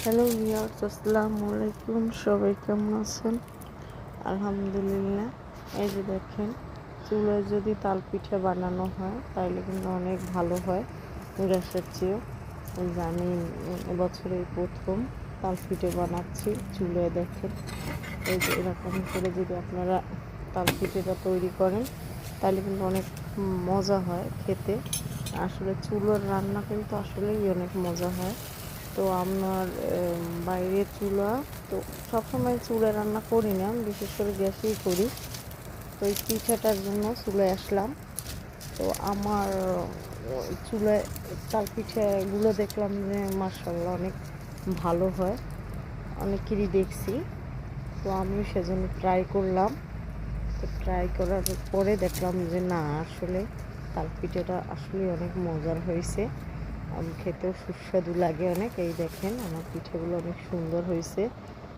Hello viewers, আসসালামু আলাইকুম। সবাই কেমন আছেন? আলহামদুলিল্লাহ। এই যে দেখেন, চুলায় যদি তাল পিঠা বানানো হয় তাহলে কিন্তু অনেক ভালো হয় গ্যাসের চেয়েও। এই যে আমি এবছরে প্রথম তাল পিঠে বানাচ্ছি চুলায়। দেখেন, এই যে এরকম করে যদি আপনারা তাল পিঠেটা তৈরি করেন তাহলে কিন্তু অনেক মজা হয় খেতে। আসলে চুলার রান্না কিন্তু আসলেই অনেক মজা হয়। তো আমার বাইরের চুলা, তো সবসময় চুলায় রান্না করি না, বিশেষ করে গ্যাসেই করি। তো এই পিঠাটার জন্য চুলায় আসলাম। তো আমার চুলায় তাল পিঠাগুলো দেখলাম যে মাশাআল্লাহ অনেক ভালো হয়, অনেকেরই দেখছি। তো আমিও সেজন্য ট্রাই করলাম। তো ট্রাই করার পরে দেখলাম যে না, আসলে তাল পিঠাটা আসলে অনেক মজার হয়েছে, খেতেও সুস্বাদু লাগে অনেক। এই দেখেন আমার পিঠেগুলো অনেক সুন্দর হয়েছে।